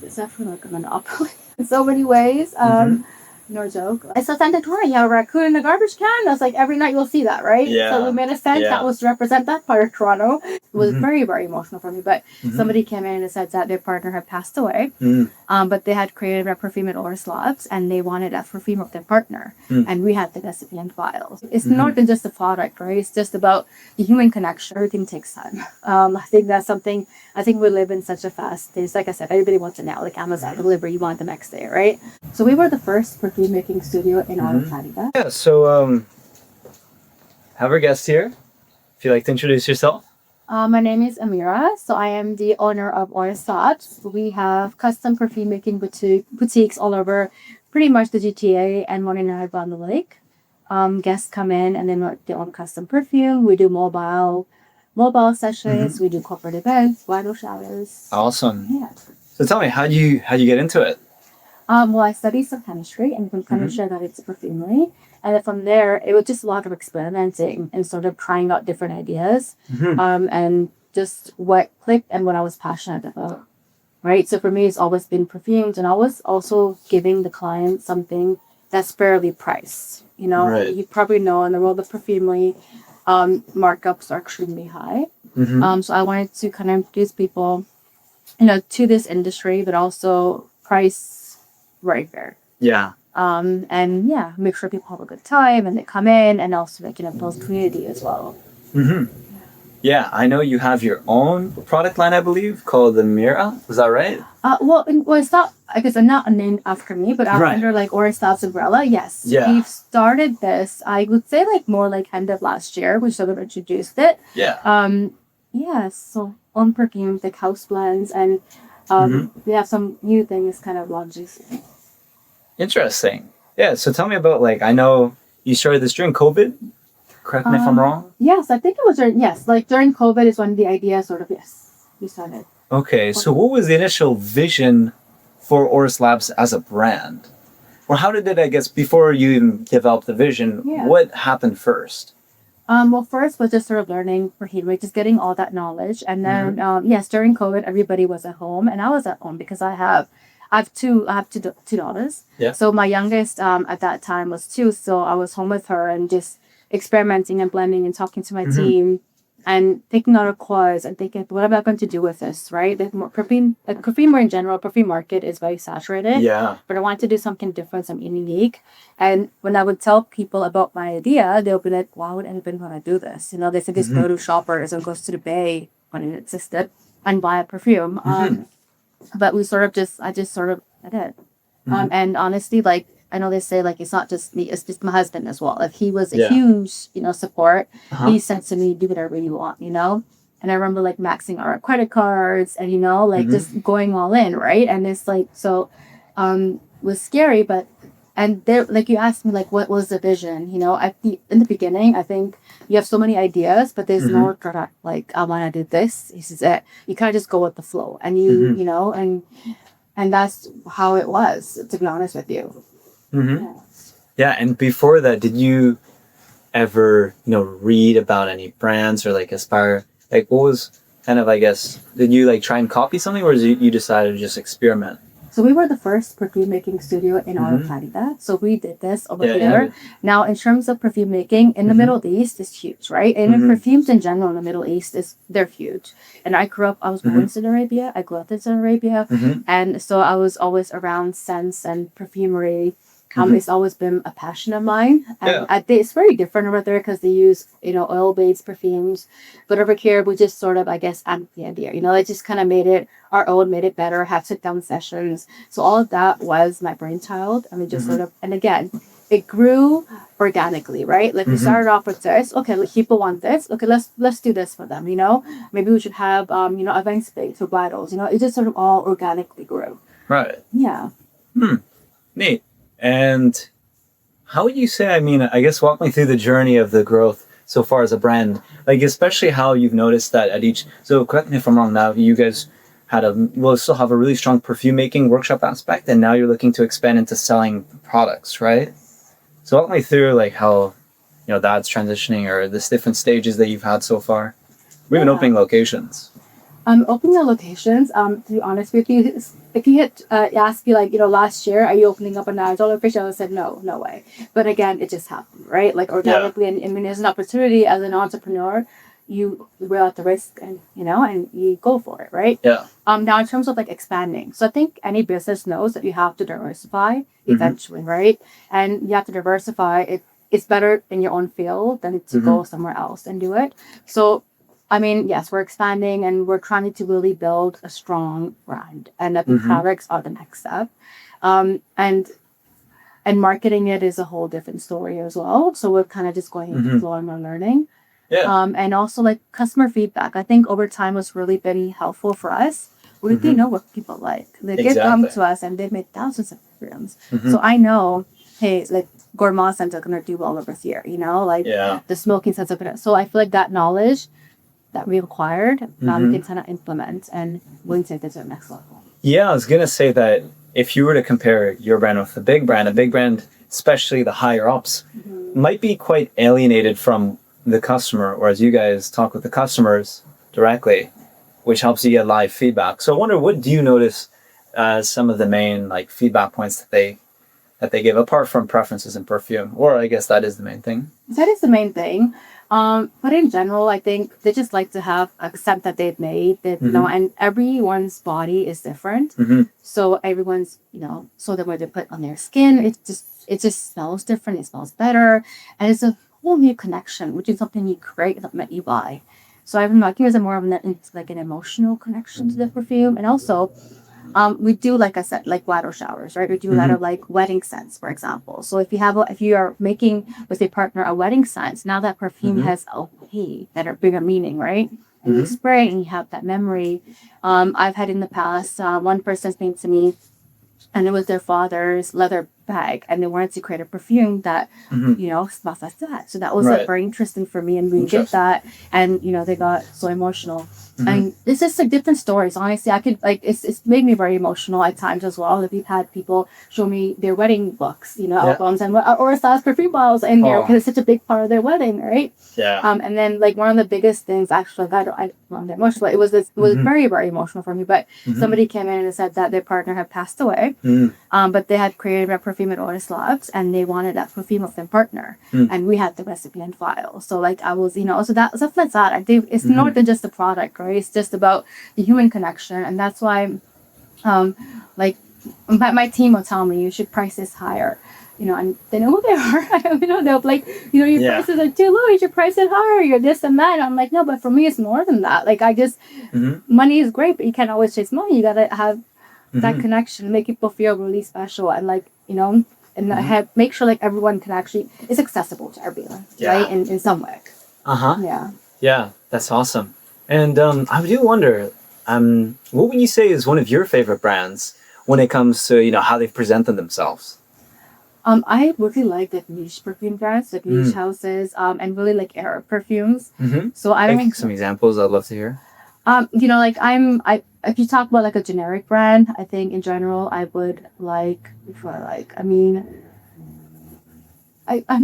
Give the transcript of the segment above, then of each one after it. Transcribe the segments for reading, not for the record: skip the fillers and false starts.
it's actually like a monopoly in so many ways. No joke. It's authentic Toronto. You have a raccoon in the garbage can. That's like every night you'll see that, right? Yeah. So we made a scent that was to represent that part of Toronto. It was very, very emotional for me. But somebody came in and said that their partner had passed away. But they had created a perfume at Orris Labs and they wanted a perfume of their partner. And we had the recipient files. It's not just the product, right? It's just about the human connection. Everything takes time. I think that's something, I think we live in such a fast pace. Like I said, everybody wants it now. Like Amazon delivery, you want it the next day, right? So we were the first perfume making studio in all of Canada. Yeah, so have our guest here. If you'd like to introduce yourself. My name is Amira. So I am the owner of Orris Labs. We have custom perfume making boutiques all over pretty much the GTA and Niagara-on-the-Lake. Guests come in and then make their own custom perfume. We do mobile sessions. We do corporate events, bridal showers. Awesome. Yeah. So tell me, how'd you get into it? Well, I studied some chemistry, and from chemistry I got into perfumery. And then from there, it was just a lot of experimenting and sort of trying out different ideas. And just what clicked and what I was passionate about. Right? So for me, it's always been perfumes, and I was also giving the client something that's fairly priced. You know, you probably know in the world of perfumery, markups are extremely high. So I wanted to kind of introduce people, to this industry, but also price right fair. Yeah. And yeah, make sure people have a good time and they come in, and also build community as well. Yeah, I know you have your own product line, I believe, called Amira. Is that right? Well, it's not, I guess, not named after me, but under like Orris Labs umbrella. Yes. Yeah. We've started this, I would say more like end of last year, we sort of introduced it. Yeah. Yeah, so on perfume, like house blends, and we have some new things kind of launching soon. Interesting. Yeah, so tell me about, I know you started this during COVID. Correct me if I'm wrong. Yes, I think it was during COVID is when the idea we started. Okay, so what was the initial vision for Orris Labs as a brand? Or how did it, I guess, before you even developed the vision, what happened first? Well, first was just sort of learning perfumery, just getting all that knowledge. And then, during COVID, everybody was at home, and I was at home because I have two daughters. Yeah. So my youngest at that time was 2, so I was home with her and just experimenting and blending and talking to my team and taking out a course and thinking, what am I going to do with this, right? Perfumery in general, perfume market is very saturated. Yeah. But I wanted to do something different, something unique. And when I would tell people about my idea, they'll be like, why would anybody want to do this? They say just go to Shoppers and goes to the Bay when it existed and buy a perfume. But I did. And honestly, I know they say it's not just me, it's just my husband as well. If he was a huge, support, he said to me, do whatever you want, And I remember maxing our credit cards and, just going all in, right? And it's was scary, but, and there, you asked me, what was the vision? In the beginning, I think you have so many ideas, but there's no direct, I want to do this. This is it. You kind of just go with the flow and and that's how it was, to be honest with you. Yeah, and before that, did you ever, read about any brands or aspire? What was kind of, I guess, did you try and copy something, or you decided to just experiment? So we were the first perfume making studio in all of Canada. So we did this over here. Yeah. Now, in terms of perfume making in the Middle East, it's huge, right? And perfumes in general in the Middle East they're huge. And I was born in Saudi Arabia. I grew up in Saudi Arabia, and so I was always around scents and perfumery. It's always been a passion of mine. And it's very different over there because they use, oil-based perfumes. But over here, we just sort of, I guess, amped the idea. They just kind of made it our own, made it better, have sit-down sessions. So all of that was my brainchild. And we just sort of, and again, it grew organically, right? We started off with this. Okay, people want this. Okay, let's do this for them, Maybe we should have, event space for bridals. It just sort of all organically grew. Right. Yeah. Neat. And how would you say, I guess walk me through the journey of the growth so far as a brand, especially how you've noticed that at each, so correct me if I'm wrong now, you guys still have a really strong perfume making workshop aspect, and now you're looking to expand into selling products, right? So walk me through how, that's transitioning, or the different stages that you've had so far. We've been opening locations. Opening the locations, to be honest with you, if you had asked me like, last year, are you opening up a $9 location? I would have said no, no way. But again, it just happened, right? Like organically, and I mean, there's an opportunity as an entrepreneur, you weigh out the risk and, and you go for it, right? Yeah. Now in terms of like expanding, so I think any business knows that you have to diversify eventually, right? And you have to diversify. It's better in your own field than to go somewhere else and do it. So, I mean, yes, we're expanding and we're trying to really build a strong brand, and the products are the next step. And marketing it is a whole different story as well. So we're kind of just going into exploring and learning. Yeah. And also like customer feedback, I think over time has really been helpful for us. We really know what people like. They come to us and they've made thousands of perfumes. So I know, hey, like gourmand scents are gonna do well over here, the smoking scents are gonna. So I feel like that knowledge that we acquired, we can kind of implement and we can take it to the next level. Yeah, I was gonna say that if you were to compare your brand with a big brand, especially the higher ups, might be quite alienated from the customer, or as you guys talk with the customers directly, which helps you get live feedback. So I wonder, what do you notice as some of the main like feedback points that they give, apart from preferences in perfume? Or I guess that is the main thing. That is the main thing. But in general, I think they just like to have a scent that they've made, and everyone's body is different. So everyone's, so that when they put on their skin, it just smells different. It smells better. And it's a whole new connection, which is something you create, something that you buy. So I've been working as more of an emotional connection to the perfume. And also, we do, like I said, like bridal showers, right? We do a lot of like wedding scents, for example. So if you are making with a partner a wedding scent, now that perfume has LP that are bigger meaning, right? And you spray and you have that memory. I've had in the past, one person came to me and it was their father's leather bag, and they wanted to create a perfume that smells like that. So that was like very interesting for me, and we did that, and they got so emotional. And it's just like different stories. Honestly, I could like it's made me very emotional at times as well. Like we've had people show me their wedding books, albums, and Orris Labs perfume bottles in there because it's such a big part of their wedding, right? Yeah. And then like one of the biggest things, actually, I don't want that emotional. It was very, very emotional for me. But somebody came in and said that their partner had passed away, but they had created a perfume at Orris Labs, and they wanted that perfume of their partner, and we had the recipe and file. So like I was, so that stuff like that. I think it's more than just the product, right? It's just about the human connection, and that's why, like my team will tell me you should price this higher. And they know who they are. They'll like, your prices are too low. You should price it higher. You're this and that. I'm like, no, but for me, it's more than that. Like, I just, money is great, but you can't always chase money. You gotta have that connection, make people feel really special, and like, and make sure like everyone can actually, it's accessible to everyone, right? In some way. Yeah. Yeah, that's awesome. And I do wonder, what would you say is one of your favorite brands when it comes to, how they've presented themselves? I really like the niche perfume brands, like niche houses, and really like Arab perfumes. So I think some examples I'd love to hear. Like if you talk about like a generic brand, I think in general I would like, I'm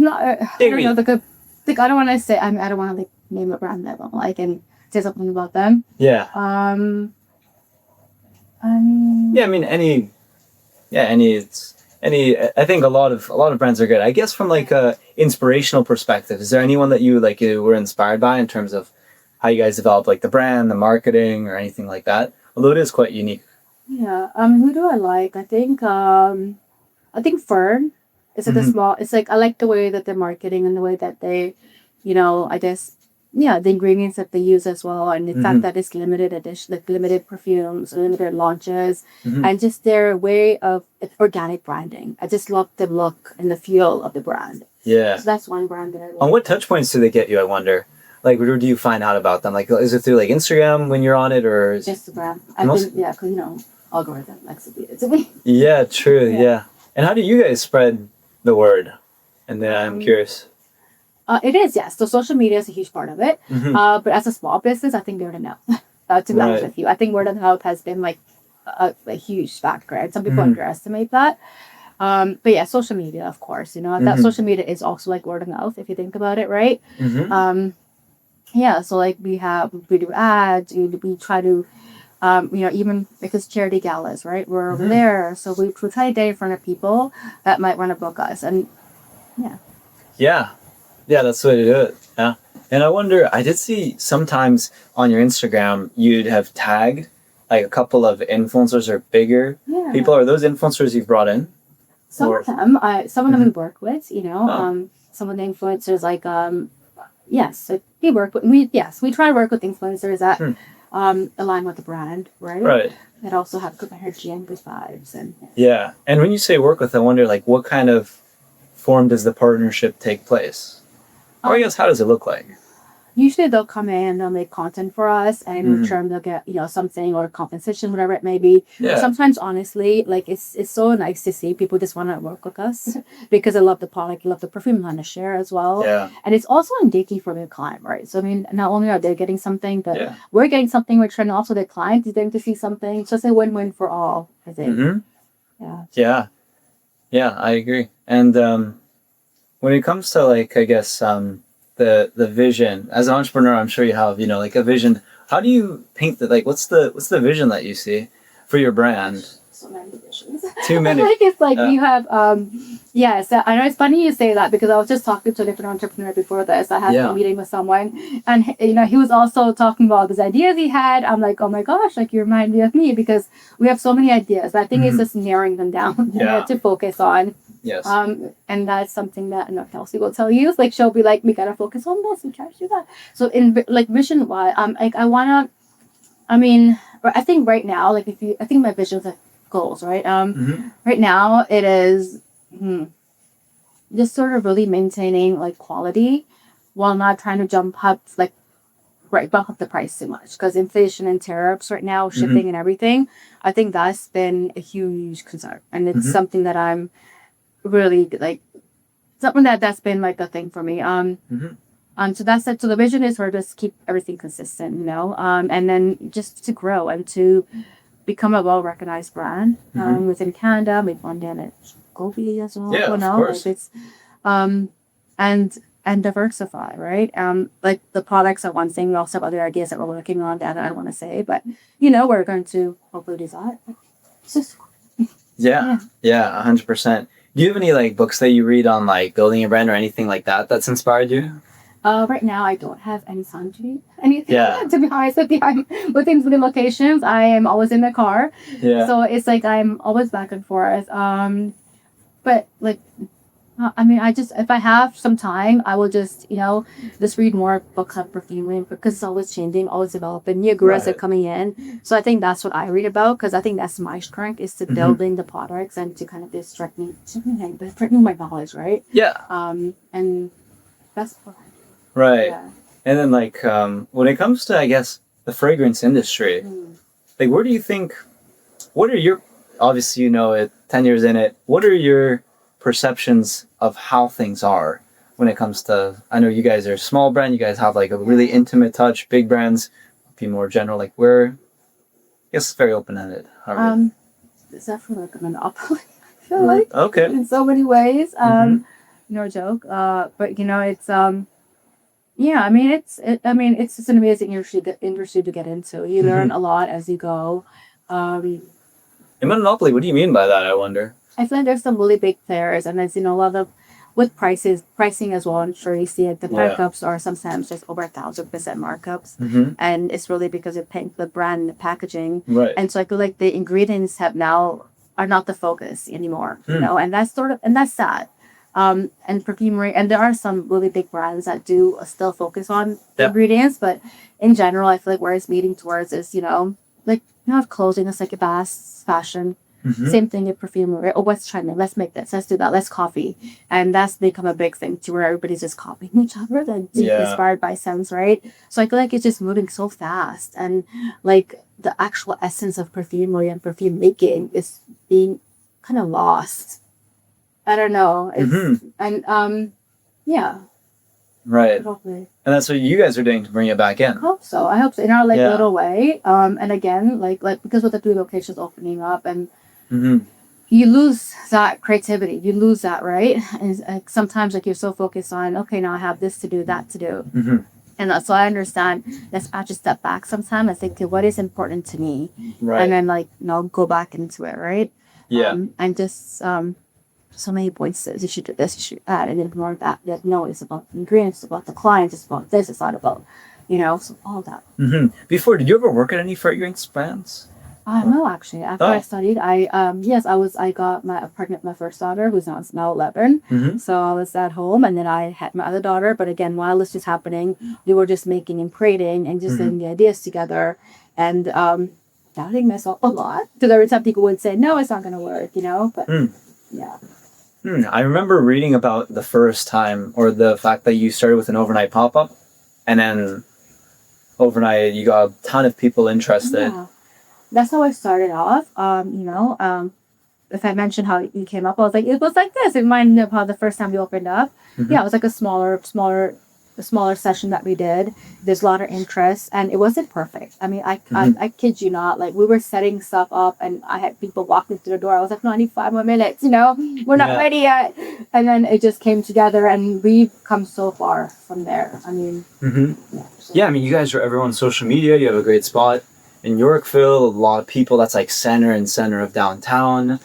not, I don't know, like I don't want to say, I don't want to like name a brand that I don't like and say something about them. Yeah. I think a lot of brands are good. I guess from like a inspirational perspective, is there anyone that you were inspired by in terms of how you guys developed like the brand, the marketing, or anything like that? Although it is quite unique. Yeah. Who do I like? I think Fern. It's like a small. It's like I like the way that they're marketing and the way that they, I guess. Yeah, the ingredients that they use as well, and the fact that it's limited edition, like limited perfumes, limited launches, and just their way of organic branding. I just love the look and the feel of the brand. Yeah. So that's one brand that I love. On what touch points do they get you, I wonder? Like, where do you find out about them? Like, is it through like Instagram when you're on it, or Instagram? Because algorithm likes to be it to me. Yeah, true. Yeah. And how do you guys spread the word? And then I'm curious. It is, yes. So social media is a huge part of it. But as a small business, I think word of mouth. To be honest with you, I think word of mouth has been like a huge factor, and some people underestimate that. But yeah, social media, of course, that social media is also like word of mouth if you think about it, right? yeah, so like we do ads, we try to even because charity galas, right? We're over there, so we try to get in front of people that might want to book us, and yeah. Yeah. Yeah, that's the way to do it. Yeah. And I wonder, I did see sometimes on your Instagram, you'd have tagged like a couple of influencers or bigger people. Are those influencers you've brought in? Some of them we work with, some of the influencers like, yes, we work with, we try to work with influencers that align with the brand, right? Right. That also have good energy and good vibes. And yeah. And when you say work with, I wonder like what kind of form does the partnership take place? Or I guess how does it look like? Usually they'll come in and they'll make content for us, and in return they'll get something or compensation, whatever it may be. Yeah. Sometimes honestly, like it's so nice to see people just want to work with us because they love the product, love the perfume, want to share as well. Yeah. And it's also indicative for the client, right? So I mean, not only are they getting something, but we're getting something in return. Also, the client is getting to see something. So it's a win-win for all, I think. Yeah. Yeah. Yeah, I agree. And when it comes to like, I guess the vision as an entrepreneur, I'm sure you have like a vision. How do you paint that? Like, what's the vision that you see for your brand? So many visions. Too many. Like it's like you have yes. I know it's funny you say that because I was just talking to a different entrepreneur before this. I had a meeting with someone, and he was also talking about these ideas he had. I'm like, oh my gosh, like you remind me of me because we have so many ideas. But I think it's just narrowing them down to focus on. Yes. And that's something that Kelsey will tell you. It's like she'll be like, we gotta focus on this, we try to do that. So in like vision wise, like I think right now, like I think my vision is like goals, right? Right now it is just sort of really maintaining like quality while not trying to jump up bump up the price too much because inflation and tariffs right now, shipping and everything. I think that's been a huge concern, and it's something that I'm really like something that's been like a thing for me. So that's it. So the vision is for just keep everything consistent, and then just to grow and to become a well-recognized brand within Canada, maybe one day in globally as well. Yeah, of course. Like it's and diversify, right? Like the products are one thing. We also have other ideas that we're working on that I don't want to say, but we're going to hopefully do that. It's just yeah, 100%. Do you have any like books that you read on like building a brand or anything like that that's inspired you? Right now I don't have anything. To be honest with you, I'm within locations. I am always in the car. Yeah. So it's like I'm always back and forth. But like, if I have some time, I will just read more books on perfumery because it's always changing, always developing. New gurus are coming in. So I think that's what I read about because I think that's my strength is to building the products and to kind of just strengthening my knowledge, right? Yeah. And that's what I do. Right. Yeah. And then like when it comes to I guess the fragrance industry, like where do you think? What are your obviously 10 years in it? What are your perceptions of how things are when it comes to, I know you guys are a small brand, you guys have like a really intimate touch, big brands, be more general, like where, I guess it's very open-ended. It's definitely like a monopoly, I feel like. Okay. In so many ways. No joke. But it's, it's just an amazing industry to get into. You learn a lot as you go. In monopoly, what do you mean by that, I wonder? I feel like there's some really big players, and there's a lot of with pricing as well. I'm sure you see it. The markups are sometimes just over 1,000% markups, and it's really because of the brand and the packaging. Right. And so I feel like the ingredients are not the focus anymore. And that's sad. And perfumery, and there are some really big brands that do still focus on the ingredients, but in general, I feel like where it's leading towards is clothing is like a fast fashion. Same thing in perfumery. Oh, what's trending? Let's make this. Let's do that. Let's copy. And that's become a big thing to where everybody's just copying each other and inspired by scents, right? So I feel like it's just moving so fast. And like the actual essence of perfumery and perfume making is being kind of lost. I don't know. And yeah. Right. Hopefully. And that's what you guys are doing to bring it back in. I hope so. In our little way. And again, like because with the 3 locations opening up and you lose that creativity. You lose that, right? And sometimes like you're so focused on, okay, now I have this to do, that to do. And so I understand. Let's actually step back sometime and think, okay, what is important to me, Right. and then like go back into it, right? Yeah. And just so many points that you should do this, you should add, and ignore that. That no, it's about the ingredients, it's about the client, it's about this, it's not about, so all that. Before, did you ever work at any fragrance brands? No, actually, after I studied, I got pregnant my first daughter, who's now 11. So I was at home, and then I had my other daughter. But again, while this was happening, we were just making and creating and just getting the ideas together, and doubting myself a lot. Because every time people would say, "No, it's not going to work," But yeah. I remember reading about the first time, or the fact that you started with an overnight pop-up, and then overnight you got a ton of people interested. Yeah. That's how I started off. If I mentioned how you came up, I was like, it was like this. It reminded me of how the first time we opened up. Yeah, it was like a smaller session that we did. There's a lot of interest, and it wasn't perfect. I mean, I kid you not. Like, we were setting stuff up, and I had people walking through the door. I was like, 95 more minutes. We're not ready yet. And then it just came together, and we've come so far from there. I mean, I mean, you guys are everyone on social media. You have a great spot in Yorkville. A lot of people. That's like center of downtown.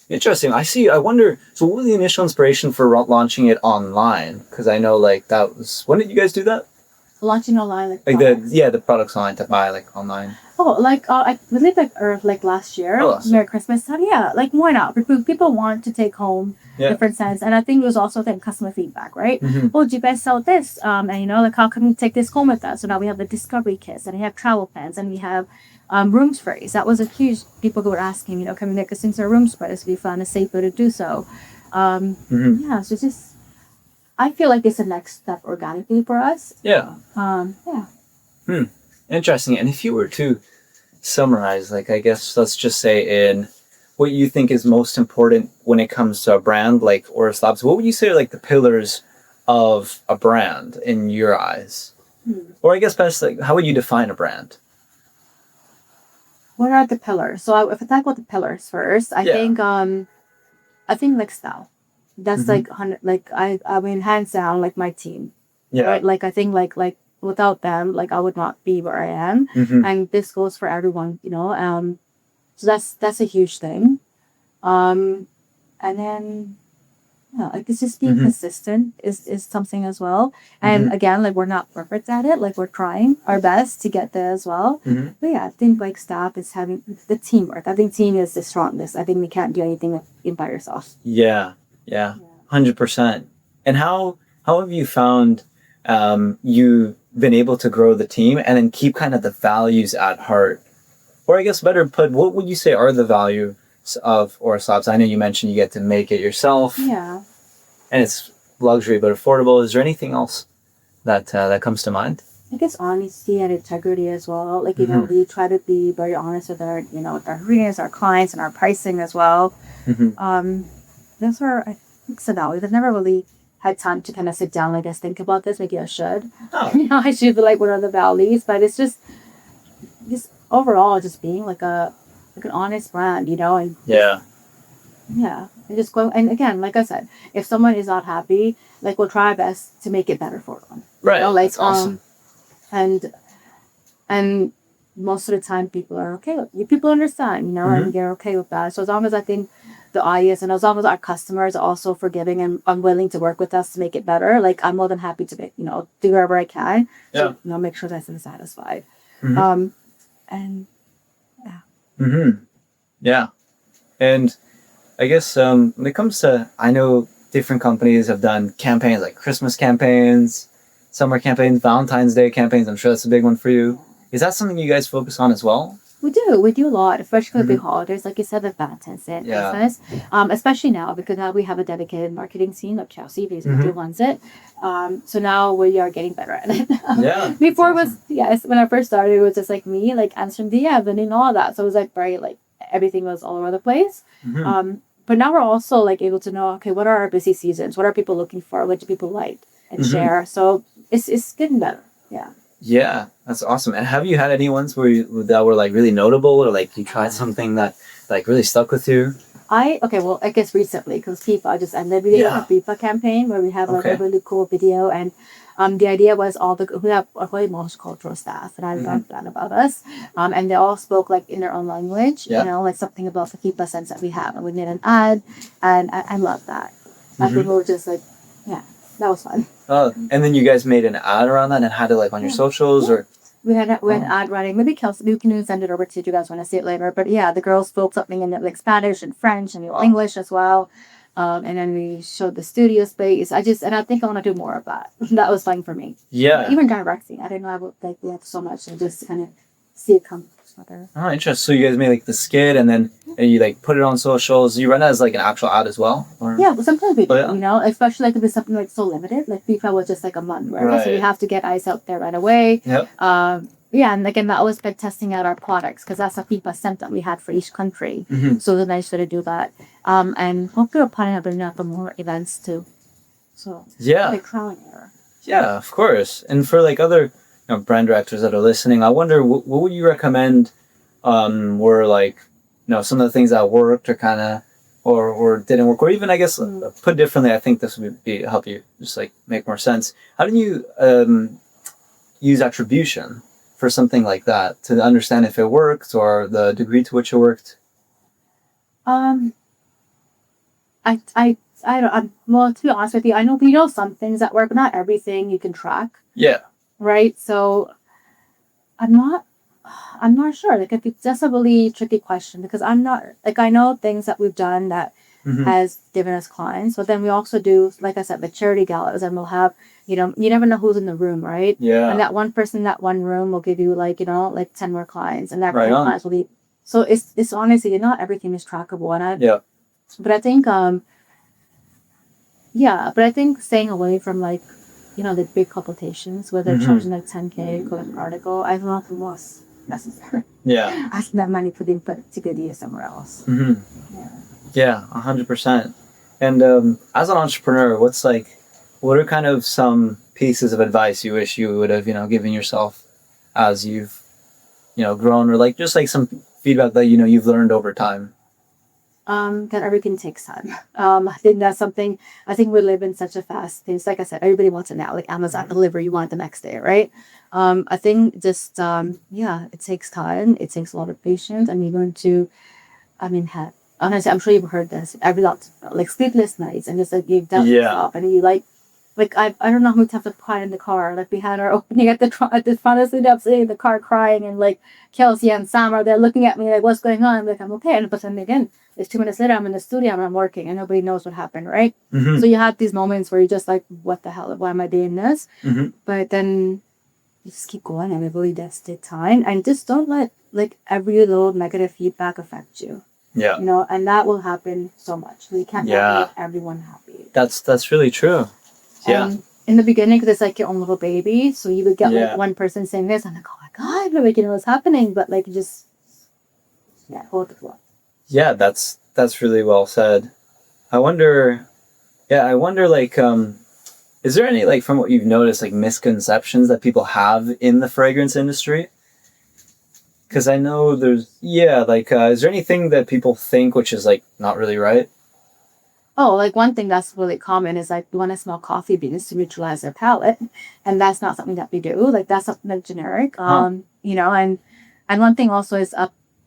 Interesting. I wonder, so what was the initial inspiration for launching it online? Because I know that was, when did you guys do that? Launching online, the products online to buy online. Oh, I believe last year, Merry Christmas time. Yeah, why not? People want to take home different scents, and I think it was also customer feedback, right? Oh, do you guys sell this? And how can we take this home with us? So now we have the discovery kits, and we have travel pens, and we have room sprays. That was a huge. People who were asking, can we make us into a room sprays? We found a safe way to do so. Yeah, so just I feel like it's the next step organically for us. Yeah. Interesting. And if you were to summarize, I guess let's just say in what you think is most important when it comes to a brand like Orris Labs, what would you say are the pillars of a brand in your eyes? Or I guess best, how would you define a brand? What are the pillars? So if I talk about the pillars first, I think style. That's I mean, hands down, my team. Yeah. Right? I think without them, I would not be where I am. And this goes for everyone, so that's a huge thing. And then it's just being consistent is something as well. And again, we're not perfect at it. We're trying our best to get there as well. But yeah, I think staff is having the teamwork. I think team is the strongest. I think we can't do anything by yourself. Yeah. 100%. And how have you found you've been able to grow the team and then keep kind of the values at heart? Or I guess better put, what would you say are the values of Orris Labs? I know you mentioned you get to make it yourself. Yeah. And it's luxury but affordable. Is there anything else that comes to mind? I guess honesty and integrity as well. We try to be very honest with our, with our readers, our clients, and our pricing as well. Those are, I think, so now we've never really had time to kind of sit down, think about this. Maybe I should. Oh. I should be what are the values? But it's just overall, just being an honest brand, and yeah, and just go. And again, like I said, if someone is not happy, we'll try our best to make it better for them. Right. That's awesome. And most of the time, people are okay. People understand, and they're okay with that. So as long as I think the audience and as long as our customers are also forgiving and unwilling to work with us to make it better, I'm more than happy to make, do whatever I can. Yeah. To, make sure that I'm satisfied. And yeah. Yeah. And I guess when it comes to, I know different companies have done campaigns like Christmas campaigns, summer campaigns, Valentine's Day campaigns. I'm sure that's a big one for you. Is that something you guys focus on as well? We do a lot, especially with big holidays, like you said, the Valentine's Day Christmas. Especially now, because now we have a dedicated marketing team, like Chelsea basically runs it. So now we are getting better at it. Before it was, when I first started, it was just me, answering DMs and all that. So it was very, everything was all over the place. But now we're also able to know, okay, what are our busy seasons? What are people looking for? What do people like and share? So it's getting better. Yeah. Yeah, that's awesome. And have you had any ones that were really notable, or you tried something that really stuck with you? I guess recently because FIFA just ended. We did a FIFA campaign where we have like a really cool video, and the idea was we have a really multicultural staff, and I love that about us. And they all spoke like in their own language, you know, like something about the FIFA sense that we have, and we made an ad, and I love that. I think we were just like, yeah, that was fun. And then you guys made an ad around that and had it like on your socials or. We had an ad running. Maybe Kelsey, we can send it over to you. You guys want to see it later. But yeah, the girls spoke something in like Spanish and French and English as well. And then we showed the studio space. And I think I want to do more of that. That was fun for me. Yeah. Even directing. I didn't know I would like that so much and just kind of see it come together. Oh, interesting. So you guys made like the skit and then you like put it on socials. You run it as like an actual ad as well? Or? Yeah, but sometimes we do, you know, especially like if it's something like so limited. Like FIFA was just like a month, right? So we have to get eyes out there right away. Yep. Yeah, and again, that was like testing out our products because that's a FIFA scent that we had for each country. So it was nice to do that. And hopefully we're planning on bringing up more events too. So like trial and error. Yeah, of course. And for like other brand directors that are listening, I wonder what would you recommend were like some of the things that worked or kind of or didn't work, or even I guess put differently. I think this would be help you just like make more sense. How do you use attribution for something like that to understand if it worked or the degree to which it worked? I don't. Well, to be honest with you, I know we know some things that work, but not everything you can track. Yeah. Right. So, I'm not sure. Like, that's a really tricky question because I'm not like I know things that we've done that has given us clients, but then we also do, like I said, the charity galas, and we'll have you never know who's in the room, right? Yeah. And that one person in that one room will give you like 10 more clients, and that clients will be. So it's honestly not everything is trackable, and But I think but I think staying away from like, the big publications where they're charging like 10K for an article, I don't think was necessary. Yeah. I think that money could be put to good use somewhere else. Yeah, 100%. And as an entrepreneur, what are kind of some pieces of advice you wish you would have, given yourself as you've, grown, or like just like some feedback that, you've learned over time? That everything takes time. I think that's something. I think we live in such a fast pace. Like I said, everybody wants it now. Like Amazon delivery, you want it the next day, right? I think just it takes time. It takes a lot of patience, and you're going to, honestly, I'm sure you've heard this. Every lot like sleepless nights, and just like you've done yourself, and you like I don't know how many times I've cried in the car. Like we had our opening at the front of the sitting in the car crying, and like Kelsey and Sam are there looking at me like, what's going on? I'm like, I'm okay. But then again, it's 2 minutes later, I'm in the studio and I'm working, and nobody knows what happened, right? So you have these moments where you're just like, what the hell? Why am I doing this? But then you just keep going, and it really does take time. And just don't let like every little negative feedback affect you. Yeah. And that will happen so much. We can't make everyone happy. That's really true. Yeah. In the beginning, because it's like your own little baby, so you would get like one person saying this, I'm like, oh my god, like what's happening? But like just hold the floor. Yeah, that's really well said. I wonder like is there any like from what you've noticed like misconceptions that people have in the fragrance industry? Because I know there's is there anything that people think which is like not really right? Oh, like one thing that's really common is like we want to smell coffee beans to neutralize their palate, and that's not something that we do. Like that's something that's generic. And one thing also is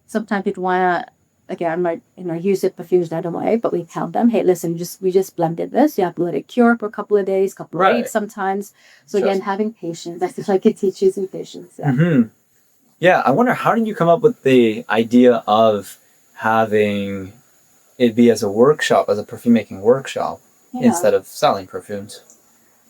sometimes people want to again use it perfused out of way, but we tell them, hey, listen, we just blended this. You have to let it cure for a couple of days, couple of weeks sometimes. So again, having patience. I feel like it teaches you some patience. Yeah. Yeah, I wonder how did you come up with the idea of having it be as a workshop, as a perfume making workshop, instead of selling perfumes?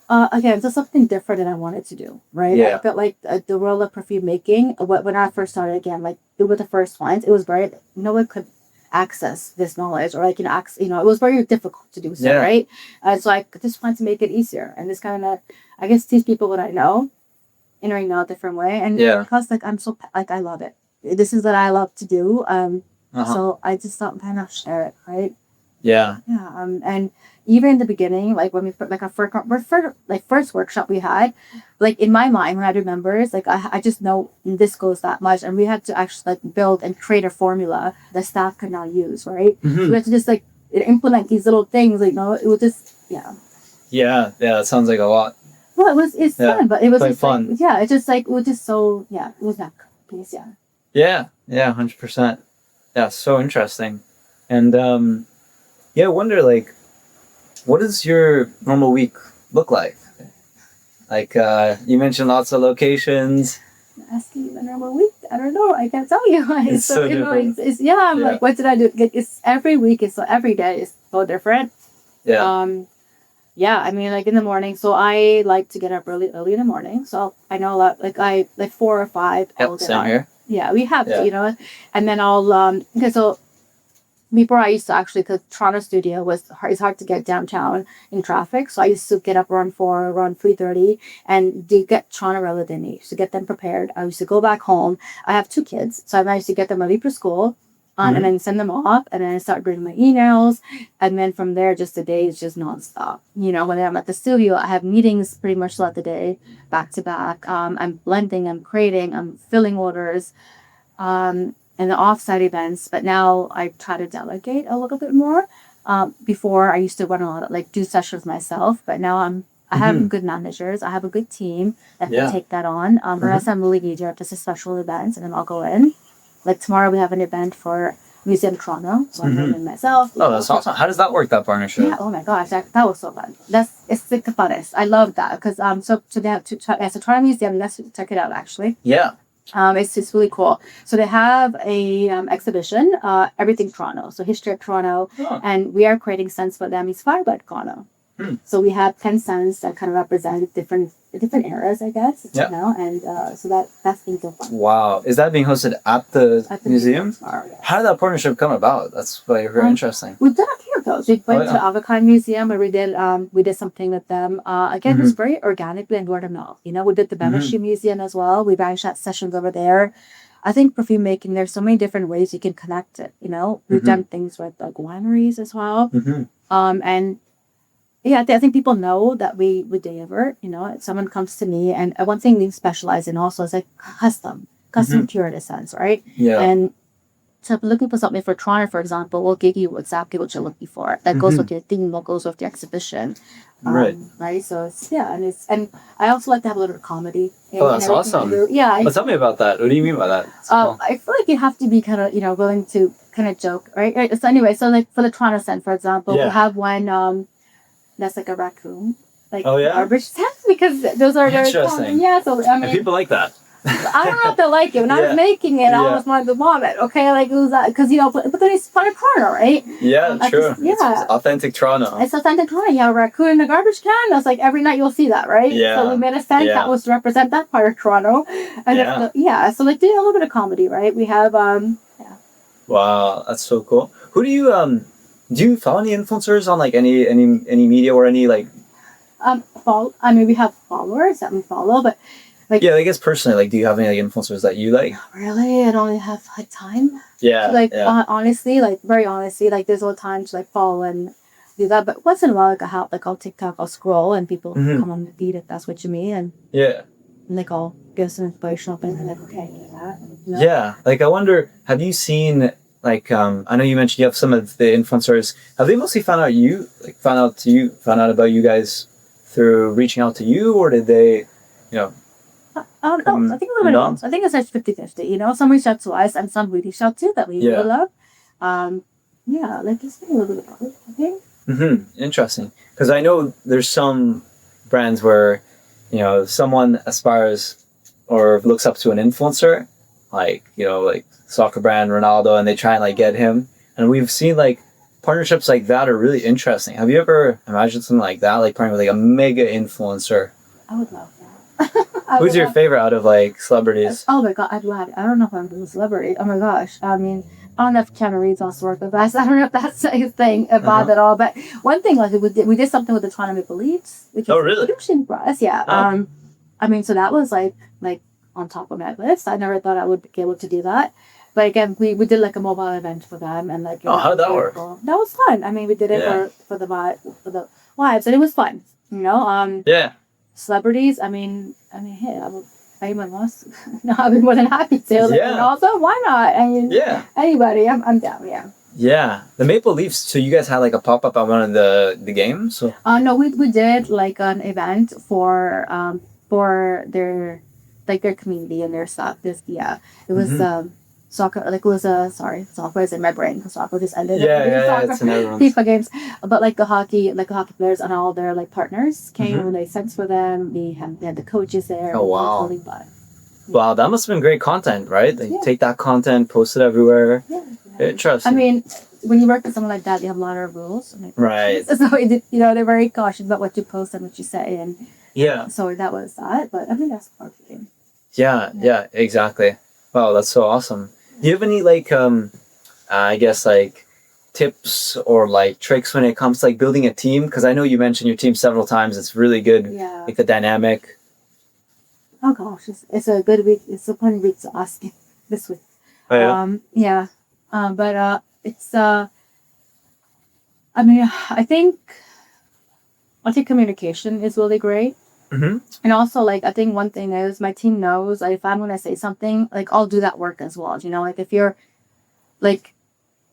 Again, it's just something different that I wanted to do, right? Yeah. I felt like the world of perfume making, when I first started, again, like we were the first ones, it was very, no one could access this knowledge, or like, it was very difficult to do so, right? So I just wanted to make it easier and just kind of, I guess, teach people what I know in a different way. And because like, I'm so, like, I love it. This is what I love to do. So I just thought, why not share it, right? Yeah. Yeah. And even in the beginning, like when we put like our first workshop we had, like in my mind, when I remember, it's like I just know this goes that much, and we had to actually like build and create a formula the staff can now use, right? So we had to just like implement these little things, like, it was just, yeah. Yeah. That sounds like a lot. Well, it's fun, but it was quite just fun. like, yeah, it's just like, it was just so, yeah, it was that piece, yeah. Yeah. 100%. Yeah. So interesting. And I wonder, like, what does your normal week look like? Like, you mentioned lots of locations. Asking the normal week, I don't know. I can't tell you. It's so different. I'm like, what did I do? It's every week. It's so every day is so different. Yeah. I mean, like in the morning. So I like to get up early in the morning. So I know a lot. Like 4 or 5. Yep, same here. Yeah, we have to, and then I'll okay. So before I used to actually, because Toronto studio it's hard to get downtown in traffic. So I used to get up around 4, around 3:30, and to get Toronto ready to get them prepared. I used to go back home. I have 2 kids, so I used to get them ready for school, and then send them off, and then I start doing my emails, and then from there, just the day is just nonstop. When I'm at the studio, I have meetings pretty much throughout the day, back to back. I'm blending, I'm creating, I'm filling orders. And the offsite events, but now I try to delegate a little bit more. Before I used to run a lot of, like, do sessions myself, but now I have good managers. I have a good team that can take that on. Unless I'm really eager if this is special events, and then I'll go in. Like tomorrow we have an event for Museum Toronto, so I'm going in myself. Oh, that's awesome! How does that work? That partnership? Yeah. Oh my gosh, that was so fun. It's like the funnest. I love that because so they have as a Toronto Museum. Let's check it out actually. Yeah. It's really cool. So they have a exhibition, everything Toronto, so history of Toronto, and we are creating scents for them inspired by Toronto. So we have 10 scents that kind of represent different eras, I guess. And so that's been so fun. Wow, is that being hosted at the museum? How did that partnership come about? That's very interesting. We've done a few of those. We went to Avocado Museum where we did something with them. Again, it was very organically and word of mouth. We did the Bemishie Museum as well. We managed that sessions over there. I think perfume making, there's so many different ways you can connect it. We've done things with like wineries as well. And yeah, I think people know that we deliver. Someone comes to me, and one thing we specialize in also is like custom curated scents, right? Yeah. And so if you're looking for something for Toronto, for example, we'll give you exactly what you're looking for. That goes with your theme, what goes with the exhibition. Right. So and I also like to have a little bit of comedy. That's awesome. Yeah. But tell me about that. What do you mean by that? Cool. I feel like you have to be kind of, willing to kind of joke, right? So anyway, so like for the Toronto scent, for example, we have one that's like a raccoon. Like garbage scents, because those are very common. Yeah, so I mean, and people like that. I don't know if they like it. When I was making it, I almost wanted to vomit. Okay, like it was that because but then it's part of Toronto, right? Yeah, true. It's authentic Toronto. It's authentic Toronto. Yeah, a raccoon in a garbage can. That's like every night you'll see that, right? Yeah. So we made a scent that was to represent that part of Toronto. And so like doing a little bit of comedy, right? We have Wow, that's so cool. Who do you follow any influencers on like any media or any like? We have followers that we follow, but. Like, I guess personally, like, do you have any like influencers that you like? Really, I don't really have like time. Honestly, very honestly, like there's no time to like follow and do that. But once in a while, like I'll TikTok, I'll scroll, and people come on the feed if that's what you mean, and like I'll give some inspirational things, and like okay, do that. Yeah, like I wonder, have you seen like I know you mentioned you have some of the influencers. Have they mostly found out about you guys through reaching out to you, or did they, I think a little bit of both. I think it's like 50-50. Some reach out to us and some we reach out to that we really love. Like just a little bit of both, I think. Interesting. Because I know there's some brands where, someone aspires or looks up to an influencer, like, like soccer brand Ronaldo, and they try and like get him. And we've seen like partnerships like that are really interesting. Have you ever imagined something like that, like partnering with like a mega influencer? I would love that. Who's your favorite out of like celebrities? Oh my god, I'd love it. I don't know if I'm a celebrity. Oh my gosh. I mean, I don't know if Keanu Reeves also worked with us. I don't know if that's his thing about it all. But one thing, like we did something with the Toronto Maple Leafs, which is huge thing for us. Yeah. So that was like on top of my list. I never thought I would be able to do that. But again, we did like a mobile event for them, and like how did that work? That was fun. I mean, we did it for the wives, and it was fun. You know, celebrities. I mean, hey, I would pay my loss. No, I'd be more than happy to. Like, and also, why not? I mean, anybody, I'm down. Yeah. Yeah, the Maple Leafs. So you guys had like a pop up at one of the games. So? No, we did like an event for their community and their stuff. It was soccer. Like it was soccer is in my brain because soccer just ended. It's in everyone's. FIFA games, but like the hockey players and all their like partners came and they sent for them. We had the coaches there. Oh wow! Wow, that must have been great content, right? Like, take that content, post it everywhere. Yeah. Interesting. I mean, when you work with someone like that, you have a lot of rules. Right. So they're very cautious about what you post and what you say, and so that was that. But I think that's part of the game. Yeah, exactly. Wow, that's so awesome. Do you have any like I guess like tips or like tricks when it comes to like building a team? Because I know you mentioned your team several times. It's really good. Yeah. Like the dynamic. Oh gosh, it's a good week. It's a fun week to ask this week. Oh, yeah. But it's I mean, I think communication is really great. Mm-hmm. And also, like, I think one thing is my team knows, like, if I'm going to say something, like, I'll do that work as well. You know, like, if you're, like,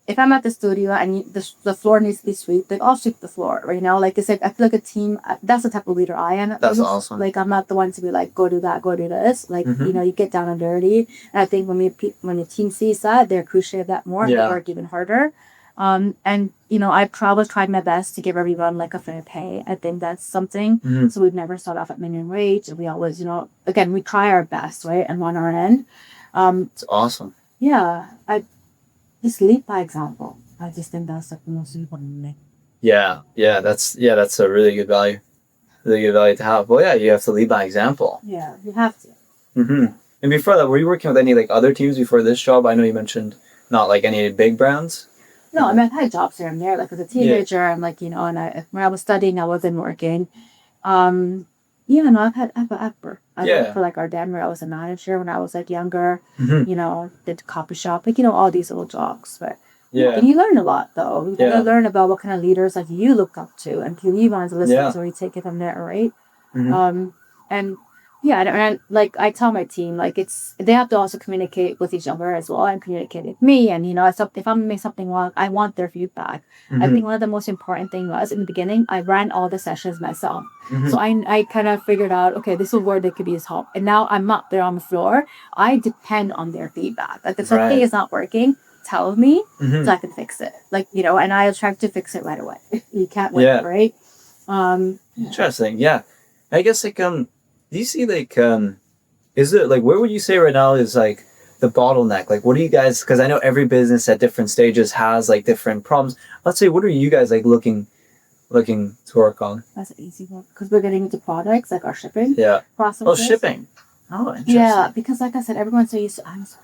if I'm at the studio and the floor needs to be swept, like, I'll sweep the floor, right? You know, like, it's like, I feel like a team, that's the type of leader I am. That's awesome. Like, I'm not the one to be like, go do that, go do this. Like, you know, you get down and dirty. And I think when the team sees that, they appreciate that more. They work even harder. And, you know, I probably tried my best to give everyone like a fair pay. I think that's something. So we've never started off at minimum wage. We always, you know, again, we try our best, right? And on our end. It's awesome. Yeah. I just lead by example. I just think that's like the most important thing. Yeah. That's a really good value. Really good value to have. Well, yeah, you have to lead by example. Yeah, you have to. Mm-hmm. And before that, were you working with any like other teams before this job? I know you mentioned not like any big brands. No, I mean, I've had jobs here and there, like as a teenager, and like, you know, and when I was studying, I wasn't working. I've worked for like our dad where I was a manager when I was like younger, you know, did coffee shop, like, you know, all these little jobs. But and you learn a lot though. You learn about what kind of leaders like you look up to and who you want to listen to, or you take it from there, right? And like I tell my team, like they have to also communicate with each other as well and communicate with me. And you know, if I'm making something wrong, I want their feedback. I think one of the most important things was in the beginning, I ran all the sessions myself. So I kind of figured out, okay, this is where they could be as help. And now I'm up there on the floor. I depend on their feedback. Like if something is not working, tell me so I can fix it. Like, you know, and I'll try to fix it right away. You can't wait, right? Interesting. Yeah. I guess like do you see like is it like where would you say right now is like the bottleneck? Like what do you guys, because I know every business at different stages has like different problems. Let's say what are you guys like looking to work on? That's an easy one because we're getting into products like our shipping process. Oh, shipping. Oh, interesting. Yeah, because like I said, everyone's so used to Amazon.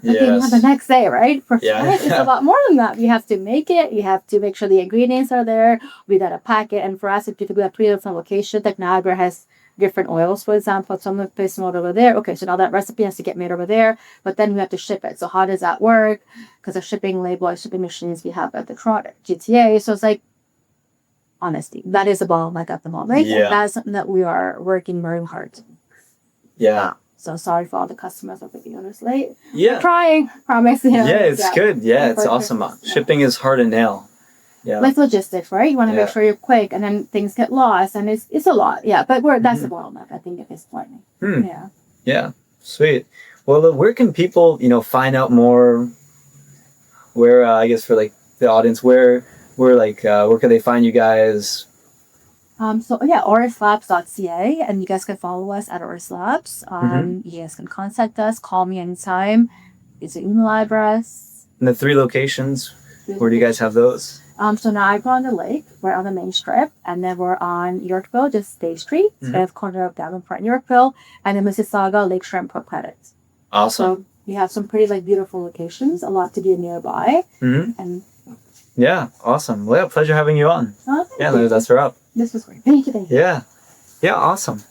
The next day, right? For fries, it's a lot more than that. You have to make it. You have to make sure the ingredients are there. We gotta pack it. And for us, if we have 3 different locations, like Niagara has different oils, for example. Some of the place made over there. Okay, so now that recipe has to get made over there, but then we have to ship it. So how does that work? Because the shipping label, shipping machines we have at the GTA. So it's like, honesty, that is a bottleneck at the moment. Yeah. And that's something that we are working very hard. Yeah. So sorry for all the customers of the honestly. Yeah. We're trying, promise. Yeah, it's good. Yeah, it's awesome. Shipping is hard to nail. Yeah. Like logistics, right? You want to make sure you're quick, and then things get lost, and it's a lot. Yeah, but that's the bottleneck, I think, at this point. Yeah. Yeah. Sweet. Well, where can people, you know, find out more? Where I guess for like the audience, where can they find you guys? OrrisLabs.ca, and you guys can follow us at Orris Labs. You guys can contact us, call me anytime. It's an email address. And the 3 locations, where do you guys have those? So Niagara-on-the-Lake, we're on the main strip, and then we're on Yorkville, just State Street, at the corner of Davenport and Yorkville, and then Mississauga, Lake Shrimp Port Credit. Awesome. So we have some pretty like beautiful locations, a lot to do nearby. And yeah, awesome. Well, pleasure having you on. Thank you. That's a wrap. This was great. Thank you. Yeah, awesome.